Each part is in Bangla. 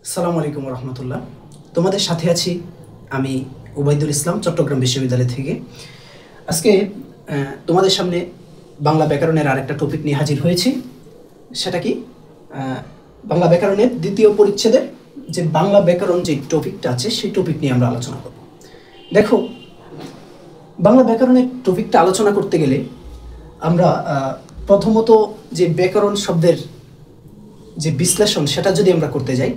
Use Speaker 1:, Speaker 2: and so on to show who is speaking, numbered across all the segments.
Speaker 1: আসসালামু আলাইকুম রহমতুল্লাহ। তোমাদের সাথে আছি আমি উবাইদুল ইসলাম, চট্টগ্রাম বিশ্ববিদ্যালয় থেকে। আজকে তোমাদের সামনে বাংলা ব্যাকরণের আরেকটা টপিক নিয়ে হাজির হয়েছি। সেটা কি, বাংলা ব্যাকরণের দ্বিতীয় পরিচ্ছেদের যে বাংলা ব্যাকরণ যে টপিকটা আছে সেই টপিক নিয়ে আমরা আলোচনা করব। দেখো, বাংলা ব্যাকরণের টপিকটা আলোচনা করতে গেলে আমরা প্রথমত যে ব্যাকরণ শব্দের যে বিশ্লেষণ সেটা যদি আমরা করতে যাই,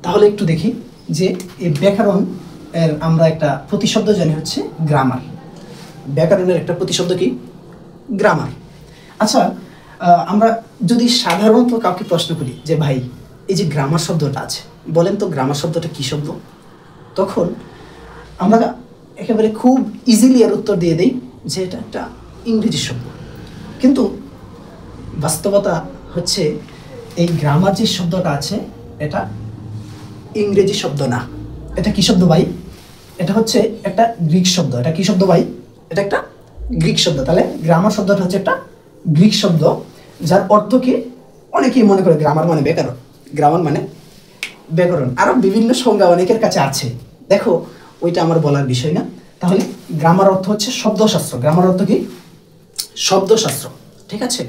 Speaker 1: তাহলে একটু দেখি যে এই ব্যাকরণ এর আমরা একটা প্রতিশব্দ জানি হচ্ছে গ্রামার। ব্যাকরণের একটা প্রতিশব্দ কি? গ্রামার। আচ্ছা, আমরা যদি সাধারণত কাউকে প্রশ্ন করি যে ভাই, এই যে গ্রামার শব্দটা আছে, বলেন তো গ্রামার শব্দটা কী শব্দ? তখন আমরা একেবারে খুব ইজিলি এর উত্তর দিয়ে দিই যে এটা একটা ইংরেজি শব্দ। কিন্তু বাস্তবতা হচ্ছে এই গ্রামার যে শব্দটা আছে এটা ইংরেজি শব্দ না। এটা কি শব্দ ভাই? এটা হচ্ছে একটা গ্রিক শব্দ। এটা কি শব্দ ভাই? এটা একটা গ্রিক শব্দ। তাহলে গ্রামার শব্দটা হচ্ছে একটা গ্রিক শব্দ, যার অর্থ কি অনেকেই মনে করে গ্রামার মানে ব্যাকরণ। গ্রামার মানে ব্যাকরণ, আরও বিভিন্ন সংজ্ঞা অনেকের কাছে আছে। দেখো, ওইটা আমার বলার বিষয় না। তাহলে গ্রামার অর্থ হচ্ছে শব্দশাস্ত্র। গ্রামার অর্থ কি? শব্দশাস্ত্র। ঠিক আছে,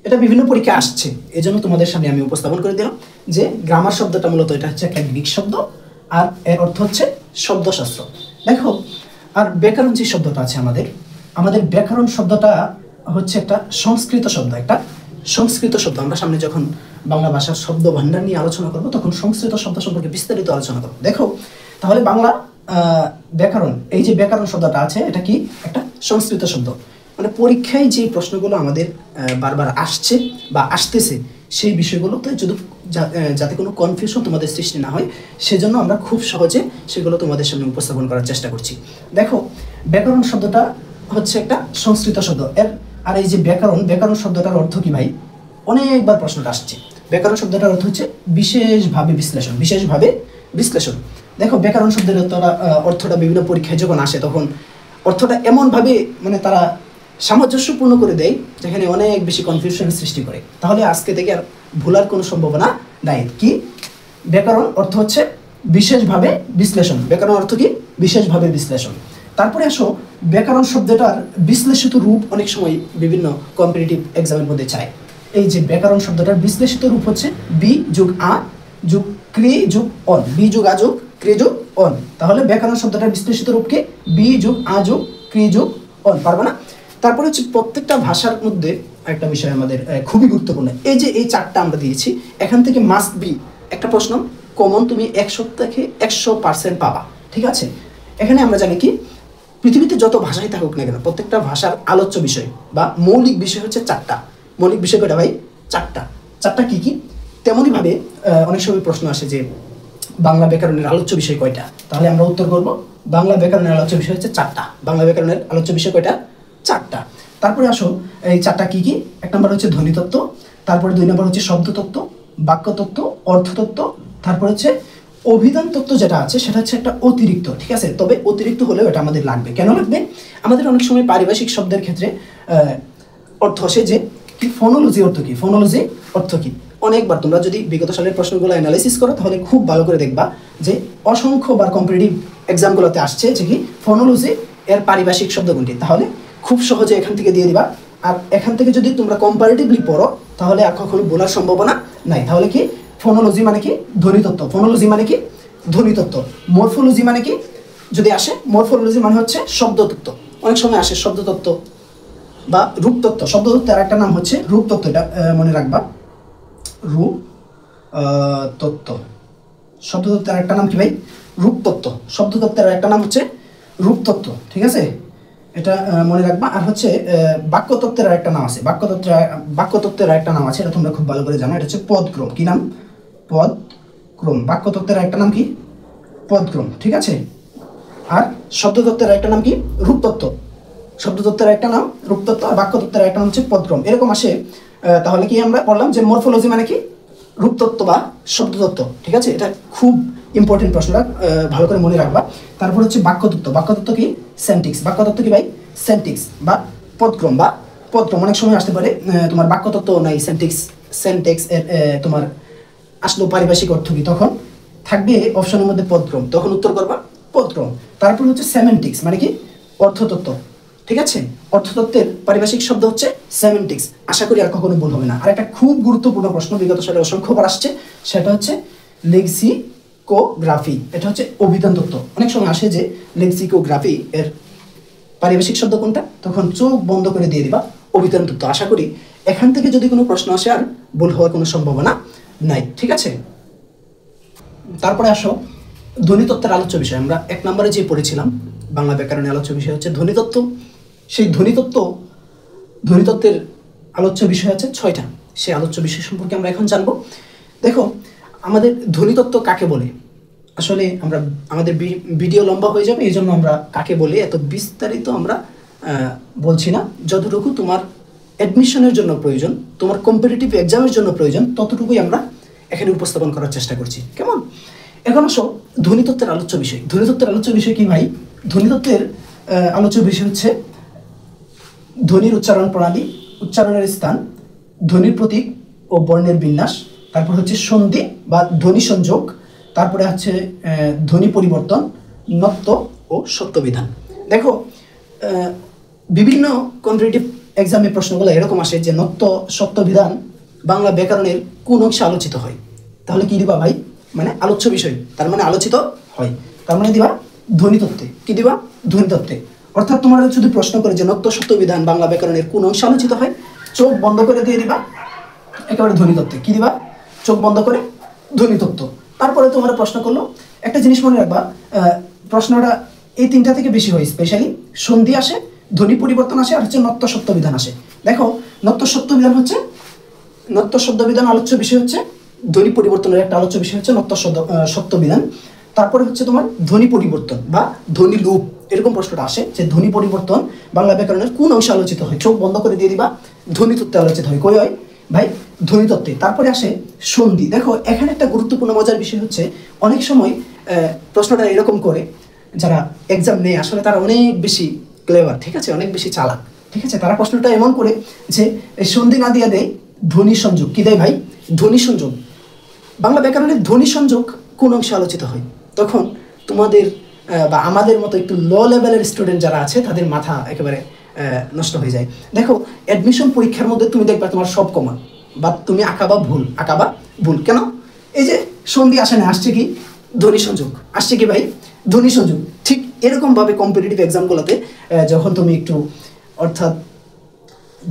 Speaker 1: এটা বিভিন্ন পরীক্ষা আসছে, এই জন্য তোমাদের সামনে আমি উপস্থাপন করে দিলাম যে গ্রামার শব্দটা মূলত এটা হচ্ছে একটা গ্রিক শব্দ, আর এর অর্থ হচ্ছে শব্দশাস্ত্র। দেখো, আর ব্যাকরণ যে শব্দটা আছে আমাদের ব্যাকরণ শব্দটা হচ্ছে একটা সংস্কৃত শব্দ। একটা সংস্কৃত শব্দ। আমরা সামনে যখন বাংলা ভাষার শব্দ ভাণ্ডার নিয়ে আলোচনা করব তখন সংস্কৃত শব্দ সম্পর্কে বিস্তারিত আলোচনা করব। দেখো, তাহলে বাংলা ব্যাকরণ, এই যে ব্যাকরণ শব্দটা আছে এটা কি? একটা সংস্কৃত শব্দ। মানে পরীক্ষায় যে প্রশ্নগুলো আমাদের বারবার আসছে বা আসতেছে, সেই বিষয়গুলোতে যাতে কোনো কনফিউশন তোমাদের সৃষ্টি না হয়, সেজন্য আমরা খুব সহজে সেগুলো তোমাদের সামনে উপস্থাপন করার চেষ্টা করছি। দেখো, ব্যাকরণ শব্দটা হচ্ছে একটা সংস্কৃত শব্দ। আর এই যে ব্যাকরণ শব্দটার অর্থ কি ভাই? অনেকবার প্রশ্নটা আসছে। ব্যাকরণ শব্দটার অর্থ হচ্ছে বিশেষভাবে বিশ্লেষণ। বিশেষভাবে বিশ্লেষণ। দেখো, ব্যাকরণ শব্দের অর্থটা বিভিন্ন পরীক্ষায় যখন আসে তখন অর্থটা এমনভাবে মানে তারা সামঞ্জস্যপূর্ণ করে দেয় যেখানে অনেক বেশি কনফিউশনের সৃষ্টি করে। তাহলে আজকে থেকে আর ভুলার কোনো সম্ভাবনা নাই। কি? ব্যাকরণ অর্থ হচ্ছে বিশেষভাবে বিশ্লেষণ। ব্যাকরণ অর্থ কি? বিশেষভাবে বিশ্লেষণ। তারপরে আসো, ব্যাকরণ শব্দটার বিশ্লেষিত রূপ অনেক সময় বিভিন্ন কম্পিটিটিভ এক্সামের মধ্যে চায়। এই যে ব্যাকরণ শব্দটার বিশ্লেষিত রূপ হচ্ছে বি যোগ আ যোগ ক্রি যোগ অন। বি যোগ আ যোগ ক্রি যোগ অন। তাহলে ব্যাকরণ শব্দটার বিশ্লেষিত রূপকে বি যোগ আ যোগ ক্রি যোগ অন। পারবো না? তারপরে হচ্ছে প্রত্যেকটা ভাষার মধ্যে একটা বিষয় আমাদের খুবই গুরুত্বপূর্ণ। এই যে এই চারটা আমরা দিয়েছি, এখান থেকে মাস্ট বি একটা প্রশ্ন কমন তুমি 100 থেকে 100% পাবা। ঠিক আছে, এখানে আমরা জানি কি, পৃথিবীতে যত ভাষাই থাকুক না কেন, প্রত্যেকটা ভাষার আলোচ্য বিষয় বা মৌলিক বিষয় হচ্ছে চারটা। মৌলিক বিষয় কয়টা ভাই? চারটা কি কি? তেমনইভাবে অনেক সময় প্রশ্ন আসে যে বাংলা ব্যাকরণের আলোচ্য বিষয় কয়টা? তাহলে আমরা উত্তর করব বাংলা ব্যাকরণের আলোচ্য বিষয় হচ্ছে চারটা। বাংলা ব্যাকরণের আলোচ্য বিষয় কয়টা? চারটা। তারপরে আসো, এই চারটা কি কি? 1 নম্বর হচ্ছে ধ্বনিতত্ত্ব, তারপরে 2 নম্বর হচ্ছে শব্দতত্ত্ব, বাক্যতত্ত্ব, অর্থতত্ত্ব, তারপর হচ্ছে অভিধান তত্ত্ব যেটা আছে সেটা হচ্ছে একটা অতিরিক্ত। ঠিক আছে, তবে অতিরিক্ত হলেও এটা আমাদের লাগবে। কেন লাগবে? আমাদের অনেক সময় পারিভাষিক শব্দের ক্ষেত্রে অর্থ আসে যে কি, ফোনোলজি অর্থ কি? ফোনোলজি অর্থ কি? অনেকবার তোমরা যদি বিগত সালের প্রশ্নগুলো অ্যানালাইসিস করো তাহলে খুব ভালো করে দেখবা যে অসংখ্যবার কম্পিটিটিভ এক্সামগুলোতে আসছে যে কি, ফোনোলজি এর পারিভাষিক শব্দ কোনটি। তাহলে খুব সহজে এখান থেকে দিয়ে দিবা। আর এখান থেকে যদি তোমরা কম্পারেটিভলি পড়ো তাহলে আর কখনো বলার সম্ভাবনা নাই। তাহলে কি, ফোনোলজি মানে কি? ধ্বনিতত্ত্ব। ফোনোলজি মানে কি? ধ্বনিতত্ত্ব। মরফোলজি মানে কি? যদি আসে, মরফোলজি মানে হচ্ছে শব্দতত্ত্ব। অনেক সময় আসে শব্দতত্ত্ব বা রূপতত্ত্ব। শব্দতত্ত্বের একটা নাম হচ্ছে রূপতত্ত্ব, এটা মনে রাখবা। রূপ তত্ত্ব। শব্দতত্ত্বের একটা নাম কি ভাই? রূপতত্ত্ব। শব্দতত্ত্বের একটা নাম হচ্ছে রূপতত্ত্ব। ঠিক আছে, এটা মনে রাখবা। আর হচ্ছে বাক্যতত্ত্বের একটা নাম আছে। বাক্যতত্ত্বের একটা নাম আছে, এটা তোমরা খুব ভালো করে জানো। এটা হচ্ছে পদক্রম। কি নাম? পদক্রম। বাক্যতত্ত্বের একটা নাম কি? পদক্রম। ঠিক আছে, আর শব্দতত্ত্বের একটা নাম কি? রূপতত্ত্ব। শব্দতত্ত্বের একটা নাম রূপতত্ত্ব, আর বাক্যতত্ত্বের একটা নাম হচ্ছে পদক্রম। এরকম আসে। তাহলে কি আমরা বললাম যে মরফোলজি মানে কি? রূপতত্ত্ব বা শব্দতত্ত্ব। ঠিক আছে, এটা খুব ইম্পর্টেন্ট প্রশ্নটা, ভালো করে মনে রাখবা। তারপর হচ্ছে বাক্যতত্ত্ব। বাক্যতত্ত্ব কি? সেন্টিক্স। বাক্যতত্ত্ব কি ভাই? সেন্টিক্স বা পদক্রম বা পদক্রম। অনেক সময় আসতে পারে তোমার বাক্যতত্ত্ব নাই, সেন্টেক্স এর তোমার আসলো পারিভাষিক অর্থ কি, তখন থাকবে অপশনের মধ্যে পদক্রম, তখন উত্তর করবা পদক্রম। তারপর হচ্ছে সেমেন্টিক্স, মানে কি অর্থতত্ত্ব, ঠিক আছে। অর্থতত্ত্বের পারিভাষিক শব্দ হচ্ছে সেমেন্টিক্স। আশা করি আর কখনো ভুল হবে না। আর একটা খুব গুরুত্বপূর্ণ প্রশ্ন বিগত সালে অসংখ্যবার আসছে, সেটা হচ্ছে লেক্সিকোগ্রাফি। এটা হচ্ছে অভিধান তত্ত্ব। অনেক সময় আসে যে লেক্সিকোগ্রাফি এর পারিভাষিক শব্দ কোনটা, তখন চোখ বন্ধ করে দিয়ে দিবা অভিধান তত্ত্ব। আশা করি এখান থেকে যদি কোনো প্রশ্ন আসে আর ভুল হওয়ার কোনো সম্ভাবনা নাই, ঠিক আছে। তারপরে আসো ধ্বনিতত্ত্বের আলোচ্য বিষয়। আমরা 1 নম্বরে যে পড়েছিলাম বাংলা ব্যাকরণের আলোচ্য বিষয় হচ্ছে ধ্বনিতত্ত্ব। সেই ধ্বনিতত্ত্বের আলোচ্য বিষয় আছে 6টা। সেই আলোচ্য বিষয় সম্পর্কে আমরা এখন জানবো। দেখো, আমাদের ধ্বনিতত্ত্ব কাকে বলে, আসলে আমরা আমাদের ভিডিও লম্বা হয়ে যাবে, এই জন্য আমরা কাকে বলে এত বিস্তারিত আমরা বলছি না। যতটুকু তোমার অ্যাডমিশনের জন্য প্রয়োজন, তোমার কম্পিটিটিভ এক্সামের জন্য প্রয়োজন, ততটুকুই আমরা এখানে উপস্থাপন করার চেষ্টা করছি, কেমন। এখন আসো ধ্বনিতত্ত্বের আলোচ্য বিষয়। ধ্বনিতত্ত্বের আলোচ্য বিষয় কি ভাই? ধ্বনিতত্ত্বের আলোচ্য বিষয় হচ্ছে ধ্বনির উচ্চারণ প্রণালী, উচ্চারণের স্থান, ধ্বনির প্রতীক ও বর্ণের বিন্যাস, তারপর হচ্ছে সন্ধি বা ধ্বনি সংযোগ, তারপরে হচ্ছে ধ্বনি পরিবর্তন, নত্ব ও সত্যবিধান। দেখো, বিভিন্ন কম্পিটিটিভ এক্সামে প্রশ্নগুলো এরকম আসে যে নত্ব সত্যবিধান বাংলা ব্যাকরণের কোন অংশে আলোচিত হয়। তাহলে কি দিবা ভাই? মানে আলোচ্য বিষয়, তার মানে আলোচিত হয়, তার মানে দিবা ধ্বনিতত্ত্বে। কি দিবা? ধ্বনিতত্ত্বে। অর্থাৎ তোমার যদি প্রশ্ন করে যে নত্ব সত্যবিধান বাংলা ব্যাকরণের কোন অংশে আলোচিত হয়, চোখ বন্ধ করে দিয়ে দিবা একেবারে ধ্বনিতত্ত্বে। কি দিবা? চোখ বন্ধ করে ধ্বনিতত্ত্ব। তারপরে তোমার প্রশ্ন করলো, একটা জিনিস মনে রাখবা, প্রশ্নটা এই 3টা থেকে বেশি হয়, স্পেশালি সন্ধি আসে, ধ্বনি পরিবর্তন আসে, আর হচ্ছে নত্ব সত্যবিধান আসে। দেখো, নত্ব সত্যবিধান আলোচ্য বিষয় হচ্ছে ধ্বনি পরিবর্তনের একটা আলোচ্য বিষয় হচ্ছে নত্ব সত্যবিধান। তারপরে হচ্ছে তোমার ধ্বনি পরিবর্তন বা ধ্বনি লুপ, এরকম প্রশ্নটা আসে যে ধ্বনি পরিবর্তন বাংলা ব্যাকরণের কোন অংশে আলোচিত হয়। চোখ বন্ধ করে দিয়ে দিবা ধ্বনিতত্ত্বে আলোচিত হয়। কই হয় ভাই? ধ্বনিতত্ত্বে। তারপরে আসে সন্ধি। দেখো, এখানে একটা গুরুত্বপূর্ণ মজার বিষয় হচ্ছে অনেক সময় প্রশ্নটা এরকম করে, যারা এক্সাম নেয় আসলে তারা অনেক বেশি ক্লেভার, ঠিক আছে, অনেক বেশি চালাক, ঠিক আছে। তারা প্রশ্নটা এমন করে যে সন্ধি না দিয়ে দেয় ধ্বনি সংযোগ। কি দেয় ভাই? ধ্বনি সংযোগ। বাংলা ব্যাকরণের ধ্বনি সংযোগ কোন অংশে আলোচিত হয়? তখন তোমাদের বা আমাদের মতো একটু লো লেভেলের স্টুডেন্ট যারা আছে তাদের মাথা একেবারে নষ্ট হয়ে যায়। দেখো, অ্যাডমিশন পরীক্ষার মধ্যে তুমি দেখবা তোমার সব কমন, বা তুমি আঁকাবা ভুল কেন? এই যে সন্ধি আসে না, আসছে কি? ধ্বনি সংযোগ। আসছে কি ভাই? ধ্বনি সংযোগ। ঠিক এরকমভাবে কম্পিটিটিভ এক্সামগুলোতে যখন তুমি একটু, অর্থাৎ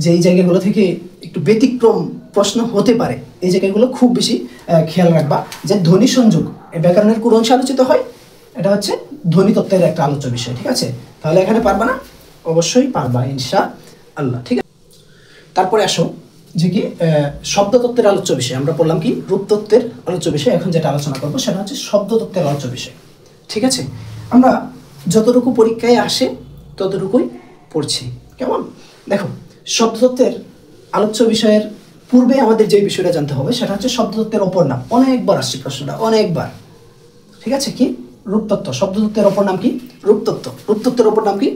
Speaker 1: যেই জায়গাগুলো থেকে একটু ব্যতিক্রম প্রশ্ন হতে পারে, এই জায়গাগুলো খুব বেশি খেয়াল রাখবা যে ধ্বনি সংযোগ ব্যাকরণের কোন অংশে আলোচিত হয়। এটা হচ্ছে ধ্বনিতত্ত্বের একটা আলোচ্য বিষয়, ঠিক আছে। তাহলে এখানে পারবা না? অবশ্যই পারবা ইনশাআল্লাহ, ঠিক আছে। তারপরে আসো যে কি শব্দতত্ত্বের আলোচ্য বিষয়। আমরা বললাম কি রূপতত্ত্বের আলোচ্য বিষয়, এখন যেটা আলোচনা করবো সেটা হচ্ছে শব্দতত্ত্বের আলোচ্য বিষয়, ঠিক আছে। আমরা যতটুকু পরীক্ষায় আসে ততটুকুই পড়ছি, কেমন। দেখো, শব্দতত্ত্বের আলোচ্য বিষয়ের পূর্বে আমাদের যে বিষয়টা জানতে হবে সেটা হচ্ছে শব্দতত্ত্বের অপর নাম। অনেকবার আসছে প্রশ্নটা, অনেকবার, ঠিক আছে। কি? রূপতত্ত্ব। শব্দতত্ত্বের অপর নাম কি? রূপতত্ত্ব। রূপতত্ত্বের অপর নাম কি?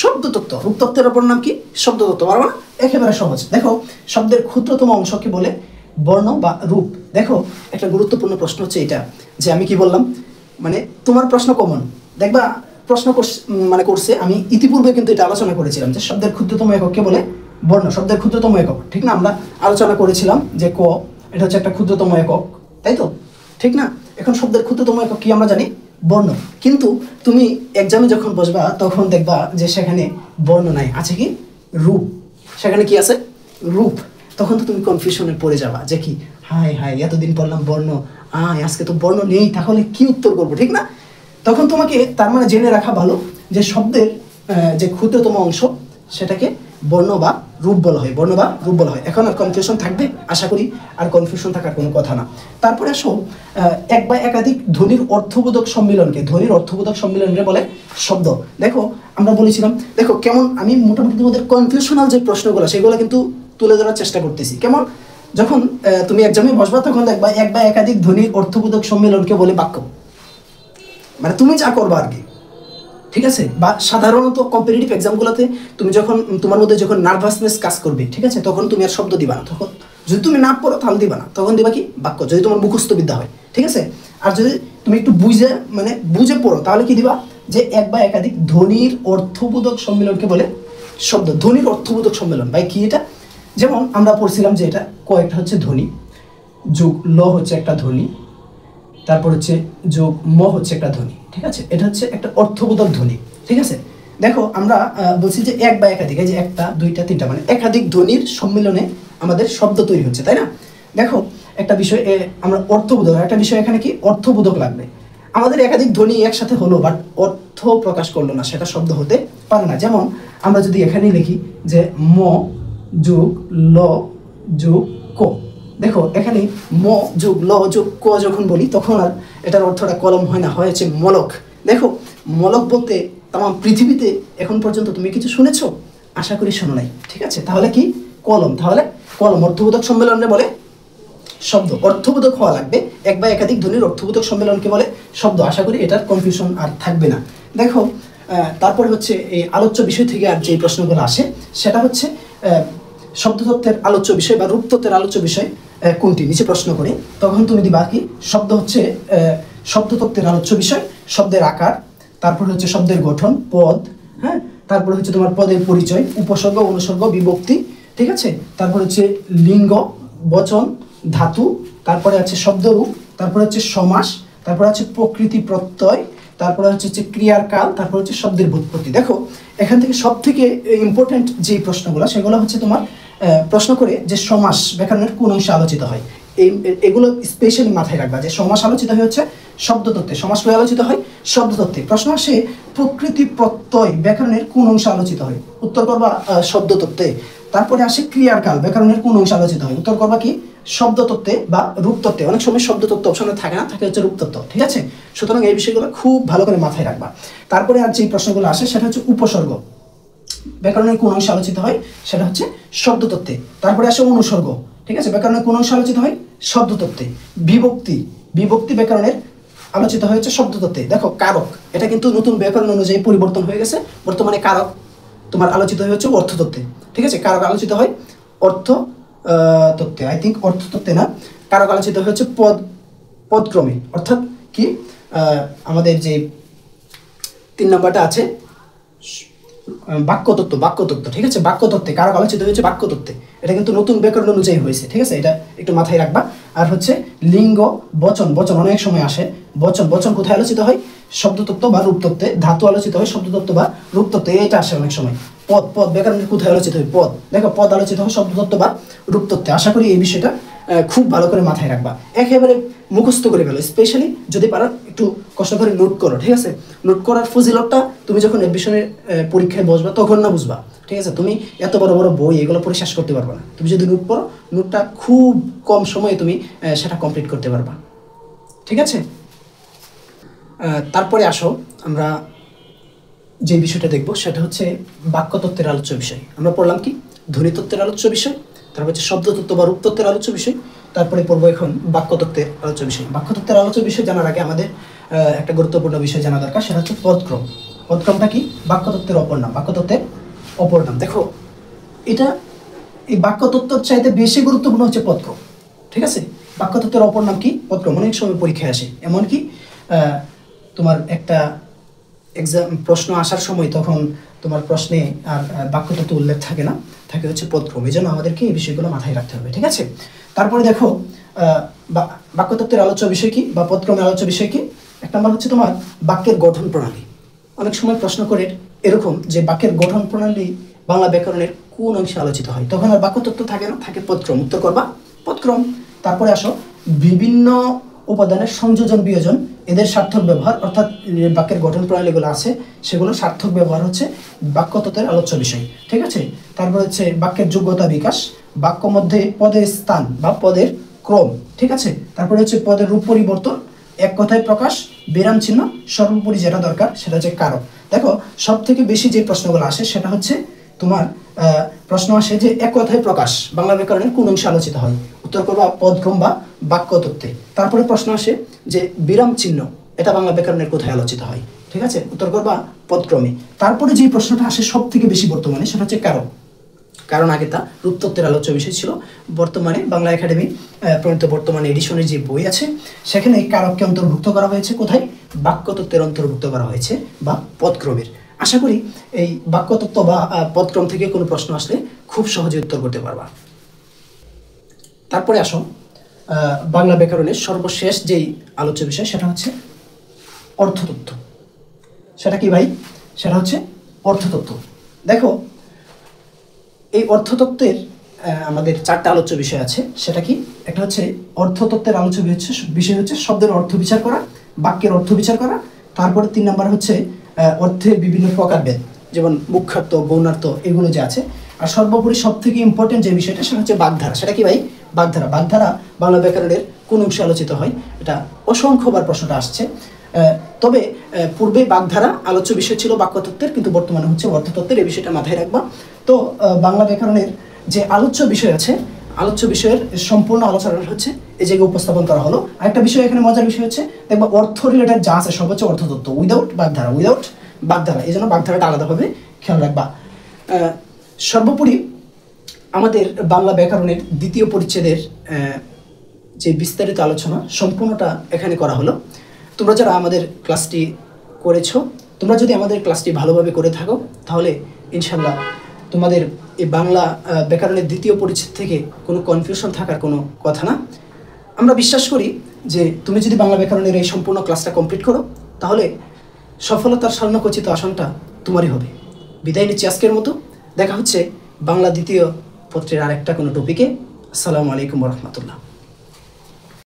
Speaker 1: শব্দতত্ত্ব। রূপতত্ত্বের অপর নাম কি? শব্দতত্ত্ব। পারবো না? একেবারে সহজ। দেখো, শব্দের ক্ষুদ্রতম অংশকে বলে বর্ণ বা রূপ। দেখো, একটা গুরুত্বপূর্ণ প্রশ্ন হচ্ছে এটা, যে আমি কি বললাম, মানে তোমার প্রশ্ন কমন দেখবা প্রশ্ন করছে, আমি ইতিপূর্বে কিন্তু এটা আলোচনা করেছিলাম যে শব্দের ক্ষুদ্রতম এককে বলে বর্ণ। শব্দের ক্ষুদ্রতম একক, ঠিক না? আমরা আলোচনা করেছিলাম যে ক, এটা হচ্ছে একটা ক্ষুদ্রতম একক, তাই তো? ঠিক না? এখন শব্দের ক্ষুদ্রতম একক কি আমরা জানি? বর্ণ। কিন্তু তুমি এক্সামে যখন বসবা তখন দেখবা যে সেখানে বর্ণ নাই, আছে কি? রূপ। সেখানে কি আছে? রূপ। তখন তো তুমি কনফিউশনে পড়ে যাবা যে কি, হায় হায় এতদিন পড়লাম বর্ণ, আজকে তো বর্ণ নেই, তাহলে কি উত্তর করবো, ঠিক না? তখন তোমাকে তার মানে জেনে রাখা ভালো যে শব্দের যে ক্ষুদ্রতম অংশ সেটাকে বর্ণ বা রূপ বলা হয়, বর্ণ বা রূপ বলা হয়। এখন আর কনফিউশন থাকবে? আশা করি আর কনফিউশন থাকার কোনো কথা না। তারপরে আসো এক বা একাধিক ধ্বনির অর্থবোধক সম্মিলনকে, ধ্বনির অর্থবোধক সম্মিলনকে বলে শব্দ। দেখো, আমরা বলেছিলাম, দেখো কেমন আমি মোটামুটি তোমাদের কনফিউশনাল যে প্রশ্নগুলো সেগুলো কিন্তু তুলে ধরার চেষ্টা করতেছি। কেমন? যখন তুমি এক্সামে বসবা তখন দেখবা এক বা একাধিক ধ্বনির অর্থবোধক সম্মিলনকে বলে বাক্য, মানে তুমি যা করবা আর কি, ঠিক আছে। বা সাধারণত কম্পিটিটিভ এক্সামগুলোতে তুমি যখন তোমার মধ্যে যখন নার্ভাসনেস কাজ করবে, ঠিক আছে, তখন তুমি আর শব্দ দিবা না, যদি তুমি না পড়ো তাহলে দিবা না, তখন দিবা কি বাক্য, যদি তোমার মুখস্থ বিদ্যা হয়, ঠিক আছে। আর যদি তুমি একটু বুঝে পড়ো তাহলে কি দিবা, যে এক বা একাধিক ধ্বনির অর্থবোধক সম্মেলনকে বলে শব্দ। ধ্বনির অর্থবোধক সম্মেলন ভাই কি এটা, যেমন আমরা পড়ছিলাম যে এটা কয়েকটা হচ্ছে ধ্বনি, যোগ ল হচ্ছে একটা ধ্বনি, তারপর হচ্ছে যোগ ম হচ্ছে একটা ধ্বনি, ঠিক আছে। এটা হচ্ছে একটা অর্থবোধক ধ্বনি, ঠিক আছে। দেখো আমরা বলছি যে এক বা একাধিক, এই যে একটা দুইটা তিনটা মানে একাধিক ধ্বনির সম্মিলনে আমাদের শব্দ তৈরি হচ্ছে, তাই না। দেখো একটা বিষয় আমরা অর্থবোধক, একটা বিষয় এখানে কি অর্থবোধক লাগবে। আমাদের একাধিক ধ্বনি একসাথে হলো বাট অর্থ প্রকাশ করলো না, সেটা শব্দ হতে পারে না। যেমন আমরা যদি এখানে লিখি যে ম যোগ ল যোগ ক, দেখো এখানে ম যোগ ল যোগ ক যখন বলি তখন আর এটার অর্থটা কলম হয় না, হয়েছে মলক। দেখো মলক বলতে তাম পৃথিবীতে এখন পর্যন্ত তুমি কিছু শুনেছো? আশা করি শোনো নাই, ঠিক আছে। তাহলে কি কলম, তাহলে কলম অর্থবোধক সম্মেলনে বলে শব্দ, অর্থবোধক হওয়া লাগবে। এক বা একাধিক ধ্বনির অর্থবোধক সম্মেলনকে বলে শব্দ। আশা করি এটার কনফিউশন আর থাকবে না। দেখো তারপরে হচ্ছে এই আলোচ্য বিষয় থেকে আর যে প্রশ্নগুলো আসে সেটা হচ্ছে শব্দতত্ত্বের আলোচ্য বিষয় বা রূপতত্ত্বের আলোচ্য বিষয় কোনটি, নিচে প্রশ্ন করে তখন তুমি দিবা কি শব্দ হচ্ছে শব্দতত্ত্বের আলোচ্য বিষয় শব্দের আকার, তারপরে হচ্ছে শব্দের গঠন, পদ, হ্যাঁ, তারপরে হচ্ছে তোমার পদের পরিচয়, উপসর্গ অনুসর্গ বিভক্তি, ঠিক আছে। তারপরে হচ্ছে লিঙ্গ, বচন, ধাতু, তারপরে আছে শব্দরূপ, তারপরে হচ্ছে সমাস, তারপরে আছে প্রকৃতি প্রত্যয়, তারপরে হচ্ছে ক্রিয়ার কাল, তারপরে হচ্ছে শব্দের ব্যুৎপত্তি। দেখো এখান থেকে সব থেকে ইম্পর্টেন্ট যে প্রশ্নগুলো সেগুলো হচ্ছে তোমার প্রশ্ন করে যে সমাস ব্যাকরণের কোন অংশে আলোচিত হয়, এগুলো স্পেশালি মাথায় রাখবা যে সমাস আলোচিত হচ্ছে শব্দতত্ত্বে, সমাস করে আলোচিত হয় শব্দতত্ত্বে। প্রশ্ন আসে প্রকৃতি প্রত্যয় ব্যাকরণের কোন অংশে আলোচিত হয়, উত্তর করবা শব্দতত্ত্বে। তারপরে আসে ক্রিয়ার কাল ব্যাকরণের কোন অংশে আলোচিত হয়, উত্তর করবা কি শব্দতত্ত্বে বা রূপতত্ত্বে। অনেক সময় শব্দতত্ত্ব অপশনে থাকে না, থাকে হচ্ছে রূপতত্ত্ব, ঠিক আছে। সুতরাং এই বিষয়গুলো খুব ভালো করে মাথায় রাখবা। তারপরে আর যে প্রশ্নগুলো আসে সেটা হচ্ছে উপসর্গ ব্যাকরণের কোন অংশে আলোচিত হয়, সেটা হচ্ছে শব্দতত্ত্বে। তারপরে আসে অনুসর্গ, ঠিক আছে, ব্যাকরণের কোন অংশে আলোচিত হয় শব্দতত্ত্বে। বিভক্তি, বিভক্তি ব্যাকরণের আলোচিত হয়েছে শব্দতত্ত্বে। দেখো কারক, এটা কিন্তু নতুন ব্যাকরণ অনুযায়ী পরিবর্তন হয়ে গেছে, বর্তমানে কারক তোমার আলোচিত হচ্ছে অর্থতত্ত্বে, ঠিক আছে। কারক আলোচিত হয় অর্থ তত্ত্বে, আই থিঙ্ক অর্থতত্ত্বে না, কারক আলোচিত হচ্ছে পদক্রমে, অর্থাৎ কি আমাদের যে 3 নম্বরটা আছে বাক্যতত্ত্ব, বাক্যতত্ত্ব, ঠিক আছে। বাক্যতত্ত্বে কারক আলোচিত হয়েছে বাক্যতত্ত্বে, এটা কিন্তু নতুন ব্যাকরণ অনুযায়ী হয়েছে, ঠিক আছে, এটা একটু মাথায় রাখবা। আর হচ্ছে লিঙ্গ, বচন, বচন অনেক সময় আসে, বচন, বচন কোথায় আলোচিত হয় শব্দতত্ত্ব বা রূপতত্ত্বে, ধাতু আলোচিত হয় শব্দতত্ত্ব বা রূপতত্ত্বে, এটা আসে অনেক সময়। পদ, পদ ব্যাকরণের কোথায় আলোচিত হয় পদ, দেখো পদ আলোচিত হয় শব্দতত্ত্ব বা রূপতত্ত্বে। আশা করি এই বিষয়টা খুব ভালো করে মাথায় রাখবা, একেবারে মুখস্থ করে ফেলো, স্পেশালি যদি পারো একটু কষ্ট করে নোট করো, ঠিক আছে। নোট করার ফজিলতটা তুমি যখন এডমিশনের পরীক্ষায় বসবা তখন না বুঝবা, ঠিক আছে। তুমি এত বড় বড় বই এগুলো পড়ে শেষ করতে পারবা না, তুমি যদি নোট পড়ো নোটটা খুব কম সময়ে তুমি সেটা কমপ্লিট করতে পারবা, ঠিক আছে। তারপরে আসো আমরা যে বিষয়টা দেখব সেটা হচ্ছে বাক্যতত্ত্বের আলোচ্য বিষয়। আমরা পড়লাম কি ধ্বনিতত্ত্বের আলোচ্য বিষয়, তারপর হচ্ছে শব্দতত্ত্ব বা রূপতত্ত্বের আলোচ্য বিষয়, তারপরে পড়বো এখন বাক্যতত্ত্বের আলোচ্য বিষয়। বাক্যতত্ত্বের আলোচ্য বিষয় জানার আগে আমাদের একটা গুরুত্বপূর্ণ বিষয় জানা দরকার, সেটা হচ্ছে পদক্রম। পদক্রমটা কি বাক্যতত্ত্বের অপর নাম, বাক্যতত্ত্বের অপর নাম। দেখো এটা এই বাক্যতত্ত্বের চাইতে বেশি গুরুত্বপূর্ণ হচ্ছে পদক্রম, ঠিক আছে। বাক্যতত্ত্বের অপর নাম কি পদক্রম, অনেক সময় পরীক্ষায় আসে, এমনকি তোমার একটা এক্সাম প্রশ্ন আসার সময় তখন তোমার প্রশ্নে আর বাক্যতত্ত্ব উল্লেখ থাকে না, থাকে হচ্ছে পদক্রম। এই জন্য আমাদেরকে এই বিষয়গুলো মাথায় রাখতে হবে, ঠিক আছে। তারপরে দেখো বাক্যতত্ত্বের আলোচ্য বিষয় কি বা পদক্রমের আলোচ্য বিষয় কি। 1 নম্বর হচ্ছে তোমার বাক্যের গঠন প্রণালী। অনেক সময় প্রশ্ন করে এরকম যে বাক্যের গঠন প্রণালী বাংলা ব্যাকরণের কোন অংশে আলোচিত হয়, তখন আর বাক্যতত্ত্ব থাকে না, থাকে পদক্রম, উত্তর করবা পদক্রম। তারপরে আসো বিভিন্ন উপাদানের সংযোজন বিয়োজন, এদের সার্থক ব্যবহার, অর্থাৎ বাক্যের গঠন প্রণালীগুলো আছে সেগুলো সার্থক ব্যবহার হচ্ছে বাক্যতত্ত্বের আলোচ্য বিষয়, ঠিক আছে। তারপর হচ্ছে বাক্যের যোগ্যতা বিকাশ, বাক্য মধ্যে পদের স্থান বা পদের ক্রম, ঠিক আছে। তারপরে হচ্ছে পদের রূপ পরিবর্তন, এক কথায় প্রকাশ, বিরাম চিহ্ন, সর্বোপরি যেটা দরকার সেটা হচ্ছে কারক। দেখো সব থেকে বেশি যে প্রশ্নগুলো আসে সেটা হচ্ছে তোমার প্রশ্ন আসে যে এক কথায় প্রকাশ বাংলা ব্যাকরণের কোন অংশে আলোচিত হয়, উত্তর করবা পদক্রম বা বাক্যতত্ত্বে। তারপরে প্রশ্ন আসে যে বিরাম চিহ্ন এটা বাংলা ব্যাকরণের কোথায় আলোচিত হয়, ঠিক আছে, উত্তর করবা পদক্রমে। তারপরে যে প্রশ্নটা আসে সব থেকে বেশি বর্তমানে সেটা হচ্ছে কারক। কারণ আগে তা রূপতত্ত্বের আলোচ্য বিষয় ছিল। বর্তমানে বাংলা একাডেমি প্রণীত বর্তমানে এডিশনের যে বই আছে সেখানে এই কারককে অন্তর্ভুক্ত করা হয়েছে কোথায়? বাক্যতত্ত্বের অন্তর্ভুক্ত করা হয়েছে বা পদক্রমের। আশা করি এই বাক্যতত্ত্ব বা পদক্রম থেকে কোনো প্রশ্ন আসলে খুব সহজে উত্তর করতে পারবা। তারপরে আসো বাংলা ব্যাকরণের সর্বশেষ যেই আলোচ্য বিষয় সেটা হচ্ছে অর্থতত্ত্ব। সেটা কি ভাই? সেটা হচ্ছে অর্থতত্ত্ব। দেখো এই অর্থতত্ত্বের আমাদের 4টা আলোচ্য বিষয় আছে। সেটা কি? একটা হচ্ছে অর্থতত্ত্বের আলোচ্য বিষয় হচ্ছে শব্দের অর্থ বিচার করা, বাক্যের অর্থ বিচার করা। তারপরে 3 নাম্বার হচ্ছে অর্থের বিভিন্ন প্রকারভেদ, যেমন মুখ্যার্থ, গৌণার্থ এগুলো যে আছে। আর সর্বোপরি সব থেকে ইম্পর্টেন্ট যে বিষয়টা সেটা হচ্ছে বাগধারা। সেটা কি ভাই? বাগধারা। বাগধারা বাংলা ব্যাকরণের কোন অংশে আলোচিত হয়? এটা অসংখ্যবার প্রশ্নটা আসছে। তবে পূর্বে বাগধারা আলোচ্য বিষয় ছিল বাক্যতত্ত্বের, কিন্তু বর্তমানে হচ্ছে অর্থতত্ত্বের। এই বিষয়টা মাথায় রাখবা। তো বাংলা ব্যাকরণের যে আলোচ্য বিষয় আছে, আলোচ্য বিষয়ের সম্পূর্ণ আলোচনা হচ্ছে এই জায়গায় উপস্থাপন করা হলো। আরেকটা বিষয় এখানে মজার বিষয় হচ্ছে দেখবা অর্থ রিলেটেড যা আছে সব হচ্ছে অর্থতত্ত্ব, উইদাউট বাগধারা, উইদাউট বাগধারা। এই জন্য বাগধারাটা আলাদাভাবে খেয়াল রাখবা। সর্বোপরি আমাদের বাংলা ব্যাকরণের 2য় পরিচ্ছেদের যে বিস্তারিত আলোচনা সম্পূর্ণটা এখানে করা হলো। তোমরা যারা আমাদের ক্লাসটি করেছো, তোমরা যদি আমাদের ক্লাসটি ভালোভাবে করে থাকো তাহলে ইনশাল্লাহ তোমাদের এই বাংলা ব্যাকরণের 2য় পরিচ্ছেদ থেকে কোনো কনফিউশন থাকার কোনো কথা না। আমরা বিশ্বাস করি যে তুমি যদি বাংলা ব্যাকরণের এই সম্পূর্ণ ক্লাসটা কমপ্লিট করো তাহলে সফলতার স্বর্ণখচিত আসনটা তোমারই হবে। বিদায় নিচ্ছি আজকের মতো। দেখা হচ্ছে বাংলা 2য় পত্রের আরেকটা কোনো টপিকে। আসসালামু আলাইকুম ওয়া রাহমাতুল্লাহ।